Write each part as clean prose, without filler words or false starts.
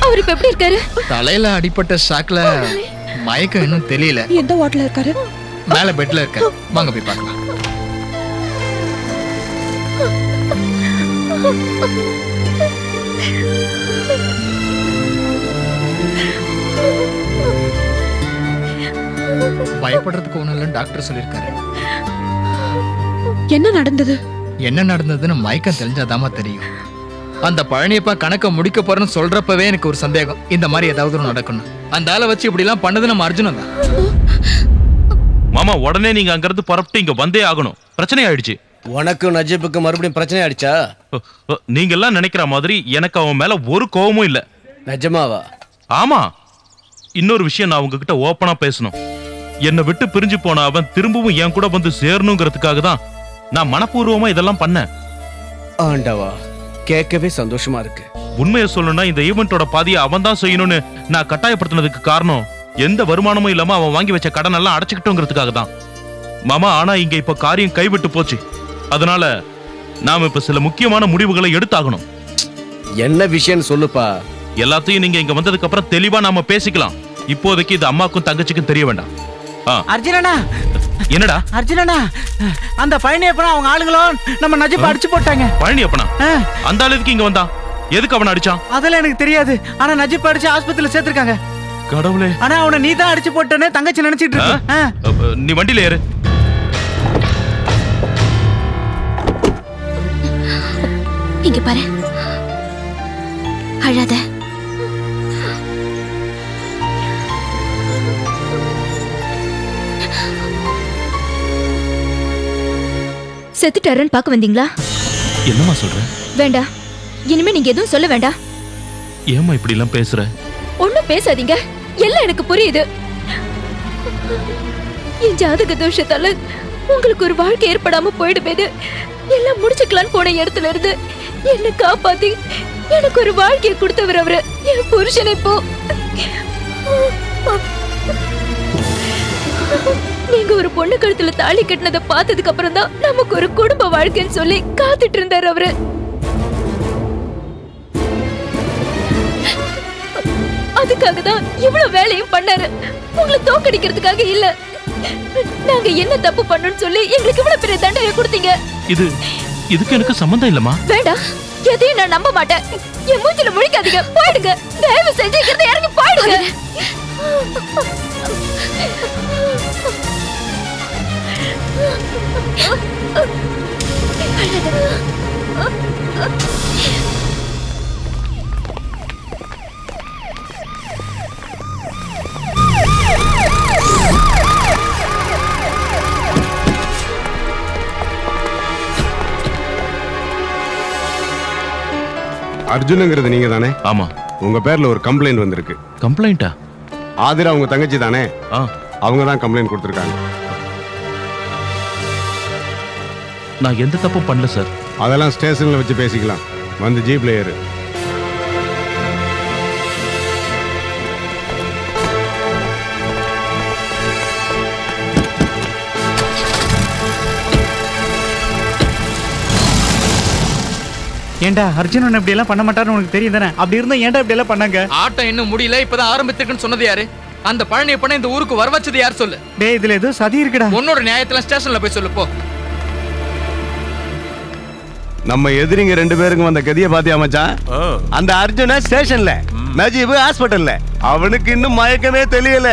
அவர் இப்ப எப்படி இருக்காரு? தலையில அடிபட்ட ஷாக்ல மயக்கம் இன்னும் தெரியல. எந்த வார்ட்ல இருக்காரு? மேல பெட்ல இருக்காரு. வாங்க போய் பார்க்கலாம். பயப்படுறதுக்கு ஒண்ணும் இல்லைன்னு டாக்டர் சொல்லியிருக்காரு. என்ன நடந்தது? என்ன நடந்ததுன்னு மயக்கம் தெரிஞ்சாதாமா தெரியும். அந்த பழனியப்பா கணக்க முடிக்க போறேன்னு சொல்றப்பவே எனக்கு ஒரு சந்தேகம், இந்த மாதிரி ஏதாவது நடக்கணும். அந்த ஆளை வச்சு இப்படி எல்லாம் பண்ணது நம்ம அர்ஜுனன் தான். மாமா உடனே நீங்க அங்கிருந்து புறப்பட்டு இங்க வந்தே ஆகணும். பிரச்சனை ஆயிடுச்சு. உனக்கு நஜீபுக்கு மறுபடியும் பிரச்சனை ஆயிடுச்சா? நீங்க எல்லாம் நினைக்கிற மாதிரி எனக்கு அவன் மேல ஒரு கோவமும் இல்ல. நிஜமாவா? ஆமா. இன்னொரு விஷயம் நான் உங்ககிட்ட ஓப்பனா பேசணும். என்னை விட்டு பிரிஞ்சு போன அவன் திரும்பவும் என் கூட வந்து சேரணுங்கிறதுக்காக தான் நான் மனப்பூர்வமா இதெல்லாம் பண்ணேன். ஆண்டவா, கேட்கவே சந்தோஷமா இருக்கு. உண்மையை சொல்லணும்னா இந்த ஈவெண்டோட பாதியை அவன் தான் செய்யணும்னு நான் கட்டாயப்படுத்தினதுக்கு காரணம் எந்த வருமானமும் இல்லாம அவன் வாங்கி வச்ச கடன் எல்லாம் அடைச்சுக்கிட்டோங்கிறதுக்காக தான் மாமா. ஆனா இங்க இப்ப காரியம் கைவிட்டு போச்சு. அதனால நாம இப்ப சில முக்கியமான முடிவுகளை எடுத்தாகணும். என்ன விஷயம் சொல்லுப்பா. எல்லாத்தையும் நீங்க இங்க வந்ததுக்கு அப்புறம் தெளிவா நாம பேசிக்கலாம். இப்போதைக்கு இது அம்மாக்கும் தங்கச்சிக்கும் தெரிய வேண்டாம். அர்ஜுனனா, என்னடா அர்ஜுனனா, அந்த பழனியப்பனா அவங்க ஆளுங்களும் நம்ம நஜீப் அடிச்சு போட்டாங்க. பழனியப்பனா? அந்த ஆளுக்கு இங்க வந்தா எதுக்கு அவனை அடிச்சான்? அதெல்லாம் எனக்கு தெரியாது. ஆனா நஜீப் அடிச்சு ஆஸ்பத்திரியில சேர்த்திருக்காங்க. கடவுளே. ஆனா அவனை நீ தான் அடிச்சு போட்டேன்னு தங்கச்சி நினைச்சிட்டு இருக்கு. நீ வண்டியில ஏறு. இங்க பாரு, அழாத. செத்துட்டாருன்னு பார்க்க வந்தீங்களா? என்னமா சொல்ற? வேண்டாம், இனிமே நீங்க எதுவும் சொல்ல வேண்டாம். ஏமா இப்படி எல்லாம் பேசுற? ஒண்ணும் பேசாதீங்க, எல்லாம் எனக்கு புரியுது. என் ஜாதக தோஷத்தால உங்களுக்கு ஒரு வாழ்க்கை ஏற்படாம போயிடுமே. எல்லாம் முடிச்சுக்கலான்னு போன இடத்துல இருந்து என்ன காப்பாத்தி எனக்கு ஒரு வாழ்க்கையை கொடுத்தவர் அவரு, என் புருஷனை. இப்போ நீங்க ஒரு பொண்ணு கழுத்துல தாலி கட்டினதை பார்த்ததுக்கு அப்புறம் தான் நமக்கு ஒரு குடும்ப வாழ்க்கைன்னு சொல்லி காத்துட்டு இருந்தாரு அவரு. அதுக்காக தான் இவ்வளவு வேலையும் பண்ணாரு, உங்களை தோக்கடிக்கிறதுக்காக இல்ல. நாங்க என்ன தப்பு பண்ணோம்னு சொல்லி எங்களுக்கு இவ்வளவு பெரிய தண்டனை கொடுத்தீங்க. இதுக்கு எனக்கு சம்பந்தம் இல்லம்மா. வேண்டாம், எதையும் நான் நம்ப மாட்டேன். என் மூஞ்சில முழிக்காதீங்க, போயிடுங்க. தயவு செஞ்சு இங்க இறங்கி போயிடுங்க. அர்ஜுனுங்கிறது நீங்க தானே? ஆமா. உங்க பேர்ல ஒரு கம்ப்ளைண்ட் வந்திருக்கு. கம்ப்ளைண்டா? ஆதிரா உங்க தங்கச்சி தானே? அவங்க தான் கம்ப்ளைண்ட் கொடுத்திருக்காங்க. நான் எந்த தப்பும் பண்ணல சார். அதெல்லாம் ஸ்டேஷன்ல வச்சு பேசிக்கலாம். வந்து ஜீப்ல ஏறு. ஏண்டா அர்ஜுனன் இப்படி எல்லாம் பண்ண மாட்டாருன்னு உனக்கு தெரியும் தானே? அப்படி இருந்தா ஏண்டா இப்படி எல்லாம் பண்ணாங்க? ஆட்டம் இன்னும் முடியல, இப்பதான் ஆரம்பிச்சிருக்குன்னு சொன்னது யாரு? அந்த பழனியப்பனை இந்த ஊருக்கு வர வச்சது யார் சொல்லு? டேய், இதுல ஏதோ சதி இருக்குடா. உன்னோட நியாயத்துல ஸ்டேஷன்ல போய் சொல்லு போ. நம்ம எதிரிங்க 2 பேருக்கும் வந்த கதியை பாத்தியா மச்சான்? அந்த அர்ஜுன ஸ்டேஷன்ல, நஜீப் ஹாஸ்பிடல்ல. அவனுக்கு இன்னும் மயக்கமே தெரியல.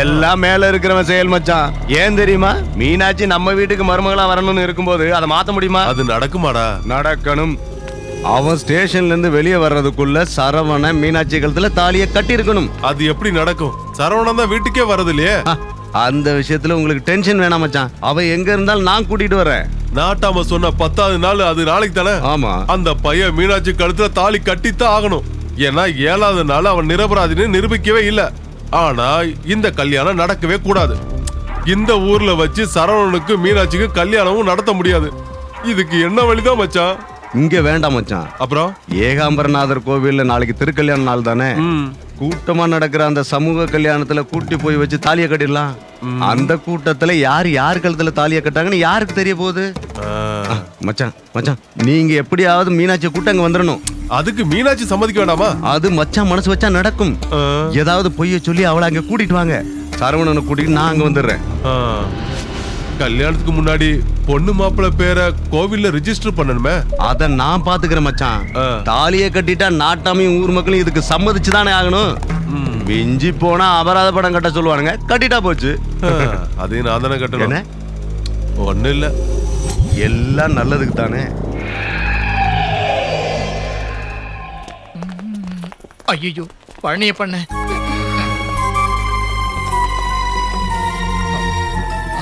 எல்லாம் மேல இருக்கிறவன் செயல் மச்சான். ஏன் தெரியுமா? மீனாட்சி நம்ம வீட்டுக்கு மருமகளா வரணும்னு இருக்கும்போது அதை மாத்த முடியுமா? அது நடக்குமாடா? நடக்கணும். அவன் ஸ்டேஷன்ல இருந்து வெளியே வர்றதுக்குள்ள சரவண மீனாட்சி கழுத்துல தாலியை கட்டி இருக்கணும். அது எப்படி நடக்கும்? சரவணன் தான் வீட்டுக்கே வரது இல்லையே. அந்த விஷயத்துல உங்களுக்கு டென்ஷன் வேணாம் மச்சான். அவ எங்க இருந்தாலும் நான் கூட்டிட்டு வரேன். நாட்டாம சொன்ன 10வது நாள் அது நாளைக்கு தானே? ஆமா. அந்த பையன் மீனாட்சி கழுத்துல தாலி கட்டித்தான் ஆகணும். ஏன்னா 7வது நாள் அவன் நிரபராதின்னு நிரூபிக்கவே இல்ல. ஆனா இந்த கல்யாணம் நடக்கவே கூடாது. இந்த ஊர்ல வச்சு சரவணனுக்கு மீனாட்சிக்கு கல்யாணமும் நடத்த முடியாது. இதுக்கு என்ன வழிதான் மச்சான்? இங்க வேண்டாம் மச்சான். அப்புறம் ஏகாம்பரநாதர் கோவில்ல நாளைக்கு திருக்கல்யாண நாள் தானே? கூட்டமா நடக்கிற அந்த சமூக கல்யாணத்துல கூட்டி போய் வச்சு தாலியை கட்டிடலாம். அந்த கூட்டத்துல யார் கழுத்துல தாலியை கட்டாங்கன்னு யாருக்கு தெரிய போகுது? மச்சான் மச்சான், நீங்க எப்படியாவது மீனாட்சி கூட்டங்க வந்துடணும். அதுக்கு மீனாட்சி சம்மதிக்க வேண்டாமா? அது மச்சான் மனசு வச்சா நடக்கும். ஏதாவது பொய்ய சொல்லி அவளை அங்க கூட்டிட்டு வாங்க. சரவணனை கூட்டிட்டு நான் அங்க வந்துடுறேன். கல்யாணத்துக்கு முன்னாடி பொண்ணு மாப்பிள்ள பேரை கோவில்ல ரிஜிஸ்டர் பண்ணணுமே. அத நான் பாத்துக்கிறேன் மச்சான். தாலியை கட்டிட்டா நாட்டாமையும் ஊர் மக்களும் இதுக்கு சம்மதிச்சுதானே ஆகணும். மிஞ்சி போனா அபராத படம் கட்ட சொல்லுவானுங்க. கட்டிட்டா போச்சு. அதையும் நான் தானே கட்டணும். ஒண்ணு இல்ல, எல்லாம் நல்லதுக்கு தானே. ஐயோ பழனிய பண்ண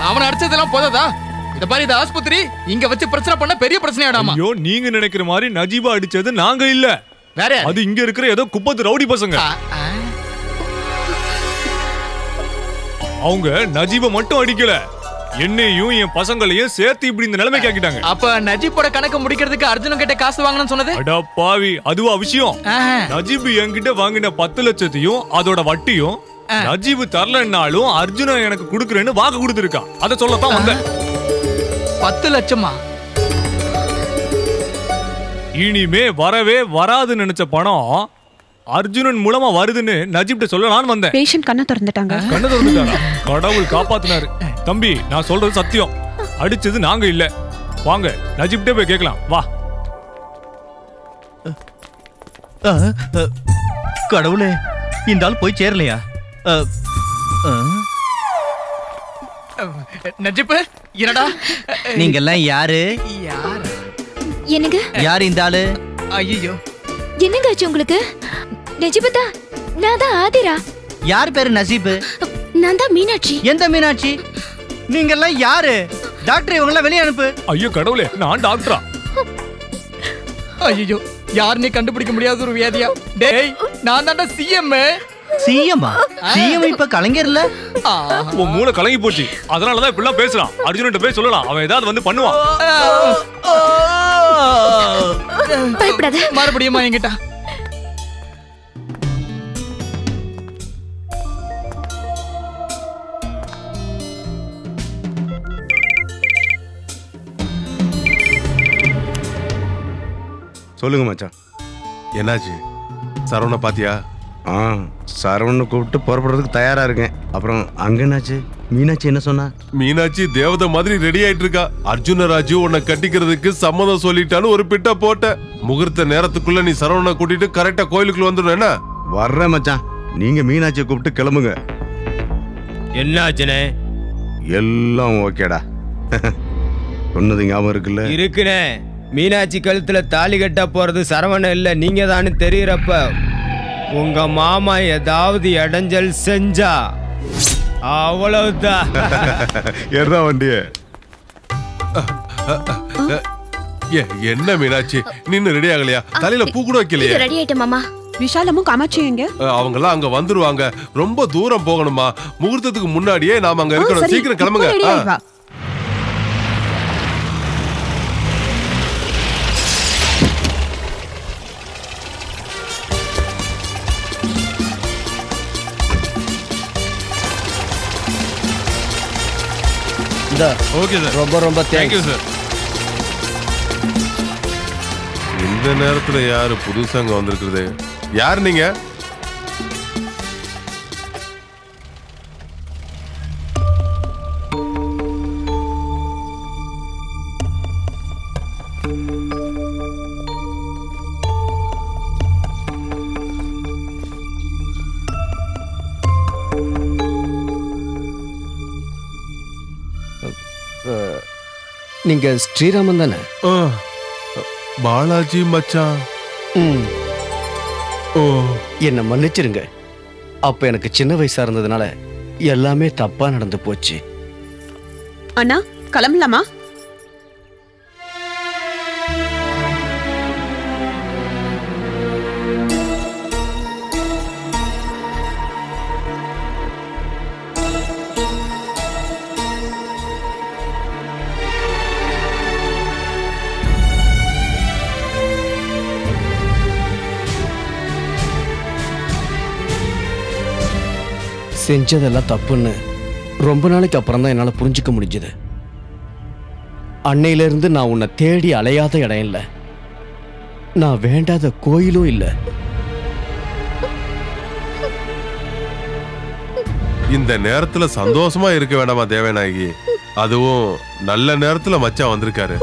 அவனை அடிச்சதெல்லாம் போதாதா? இந்த பாரு, இந்த ஆஸ்பத்திரி இங்க வச்சு பிரச்சனை பண்ண பெரிய பிரச்சனை ஆடாமா? ஐயோ, நீங்க நினைக்கிற மாதிரி நஜீபா அடிச்சது நாங்க இல்ல. வேற அது இங்க இருக்கிற ஏதோ குப்பத்து ரவுடி பசங்க. அவங்க நஜீபா மட்டும் அடிக்கல, என்னையும் என் பசங்களையும் சேர்த்து இப்படி இந்த நிலைமைக்கு ஆக்கிட்டாங்க. அப்ப நஜீபோட கணக்கு முடிக்கிறதுக்கு அர்ஜுனன் கிட்ட காசு வாங்கணும்னு சொன்னது? அடா பாவி, அதுவா விஷயம்? நஜீப் என்கிட்ட வாங்கின 10 லட்சத்தையும் அதோட வட்டியும் நஜீப் தரலன்னாலும் அர்ஜுனன் எனக்கு கொடுக்கறேன்னு வாக்கு கொடுத்திருக்கான். அத சொல்லத்தான் வந்தேன். 10 லட்சமா? இனிமே வரவே வராதுன்னு நினைச்ச பணம் அர்ஜுனன் மூலமா வருதுன்னு நஜீப்ட்ட சொல்ல நான் வந்தேன். பேஷண்ட் கண்ணை திறந்துட்டாங்க. கண்ணை திறந்துட்டாரா? கடவுள் காப்பாத்தினாரு. தம்பி, நான் சொல்றது சத்தியம். அடிச்சது நாங்க இல்ல. வாங்க நஜீப்ட்டே போய் கேட்கலாம். வா. கடவுளே, இந்த ஆள் போய் சேரலையா? நஜீப், என்னடா நீங்க எல்லாம் யாரு? என்னங்க? யாரு இந்த ஆளு? ஐயோ, என்னங்க ஆச்சு உங்களுக்கு? நஜீபதா, நான் தான் ஆதிரா. யார் பேரு நசீப்? நான் தான் மீனாட்சி. எந்த மீனாட்சி? நீங்க எல்லாம் யாரு? டாக்டர் இவங்க எல்லாம் வெளியே அனுப்பு. ஐயோ கடவுளே, நான் டாக்டரா? ஐயோ, யாருன்னே கண்டுபிடிக்க முடியாத ஒரு வியாதியா? டேய், நான் தான்டா சிஎம். சிஎம்மா? சிஎம் இப்ப கலைஞர்ல? உன் மூளை கலங்கி போச்சு. அதனாலதான் இப்படிலாம் பேசுறான். அர்ஜுன்கிட்ட போய் சொல்லலாம், அவன் ஏதாவது வந்து பண்ணுவான். பயப்படாத. மறுபடியுமா என்கிட்ட? சொல்லுங்க மச்சான். என்னாச்சு? சரவண பாத்தியா? சரவணனை கூப்பிட்டு புறப்படுறதுக்கு தயாரா இருக்கேன். அப்புறம் அங்க என்னாச்சு? மீனாட்சி என்ன சொன்னா? மீனாட்சி தேவதை மாதிரி ரெடி ஆயிட்டு இருக்கா. அர்ஜுன ராஜு உன்னை கட்டிக்கிறதுக்கு சம்மதம் சொல்லிட்டான்னு ஒரு பிட்ட போட்ட. முகூர்த்த நேரத்துக்குள்ள நீ சரவணனை கூட்டிட்டு கரெக்டா கோயிலுக்குள்ள வந்துடும். என்ன? வர்றேன் மச்சான். நீங்க மீனாட்சியை கூப்பிட்டு கிளம்புங்க. என்னாச்சுனே? எல்லாம் ஓகேடா. சொன்னது ஞாபகம் இருக்குல்ல? இருக்குனே. மீனாட்சி கழுத்துல தாலி கட்ட போறது சரவணன் இல்ல, நீங்க தானு தெரியறப்ப உங்க மாமா ஏதாவது இடைஞ்சல் செஞ்சா அவ்வளவுதான். ஏறா வண்டிய. என்ன மீனாட்சி, நின்னு ரெடி ஆகலையா? தலையில பூ கூட வைக்கலையா? ரெடி ஆயிட்ட மாமா. விஷாலமும் காமாட்சி எங்க? அவங்க எல்லாம் அங்க வந்துருவாங்க. ரொம்ப தூரம் போகணுமா? முகூர்த்தத்துக்கு முன்னாடியே நாம அங்க இருக்கணும். சீக்கிரம் கிளம்புங்க. ஓகே சார், ரொம்ப ரொம்ப தேங்க்யூ சார். இந்த நேரத்துல யாரு புதுசா அங்க வந்திருக்கிறது? யார் நீங்க? நீங்க ஸ்ரீராமன் தானே? பாலாஜி மச்சான். ஓ, என்ன மன்னிச்சிருங்க. அப்ப எனக்கு சின்ன வயசா இருந்ததுனால எல்லாமே தப்பா நடந்து போச்சு. அண்ணா, கிளம்பலாமா? செஞ்சதெல்லாம் தப்புன்னு ரொம்ப நாளைக்கு அப்புறம் தான் என்னால் புரிஞ்சுக்க முடிஞ்சது. அன்னையிலிருந்து நான் உன்னை தேடி அலையாத இடம் இல்லை. நான் வேண்டாத கோயிலும் இல்ல. இந்த நேரத்துல சந்தோஷமா இருக்க வேண்டாமா தேவநாயகி? அதுவும் நல்ல நேரத்துல மச்சான் வந்திருக்காரு.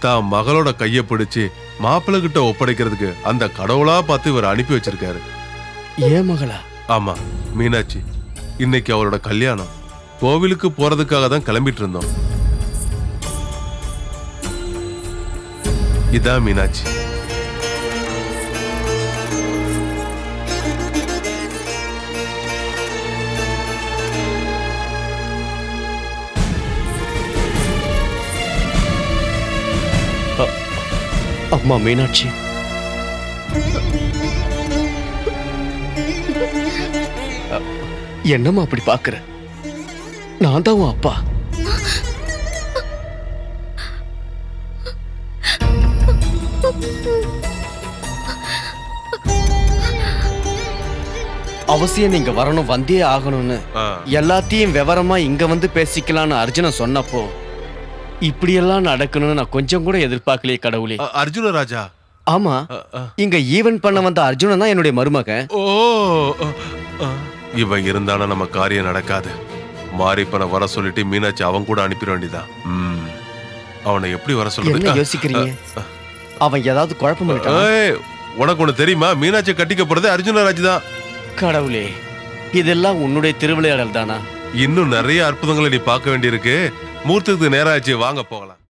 தான் மகளோட கைய பிடிச்சு மாப்பிள்ளை கிட்ட ஒப்படைக்கிறதுக்கு அந்த கடவுளா பார்த்து இவர் அனுப்பி வச்சிருக்காரு. ஏன் மகளா? ஆமா மீனாட்சி, இன்னைக்கு அவரோட கல்யாணம். கோவிலுக்கு போறதுக்காக தான் கிளம்பிட்டு இருந்தோம். இதான் மீனாட்சி. அம்மா மீனாட்சி, என்னம்மா அப்படி பாக்குற? நான் தான் உன் அப்பா. அவசியம் நீங்க வரணும், வந்தே ஆகணும்னு எல்லாத்தையும் விவரமா இங்க வந்து பேசிக்கலாம்னு அர்ஜுனன் சொன்னப்போ இப்படியெல்லாம் நடக்கணும்னு நான் கொஞ்சம் கூட எதிர்பார்க்கலையே கடவுளே. அர்ஜுன ராஜா? ஆமா, இங்க ஈவென்ட் பண்ண வந்த அர்ஜுனன் தான் என்னுடைய மருமகன். ஓ, இவன் இருந்தானா நம்ம காரியம் நடக்காது. மாரிப்பனை வர சொல்லிட்டு மீனாட்சி அவன் கூட அனுப்பிட வேண்டியதான். அவனை எப்படி வர சொல்றது? என்ன யோசிக்கிறீங்க? அவன் ஏதாவது குழப்பம் பண்ணிட்டான்? உனக்கு ஒண்ணு தெரியுமா? மீனாட்சி கட்டிக்க போறது அர்ஜுனராஜ் தான். கடவுளே, இதெல்லாம் உன்னுடைய திருவிளையாடல் தானா? இன்னும் நிறைய அற்புதங்களை நீ பார்க்க வேண்டியிருக்கு. மூர்த்தத்துக்கு நேரம் ஆச்சு, வாங்க போகலாம்.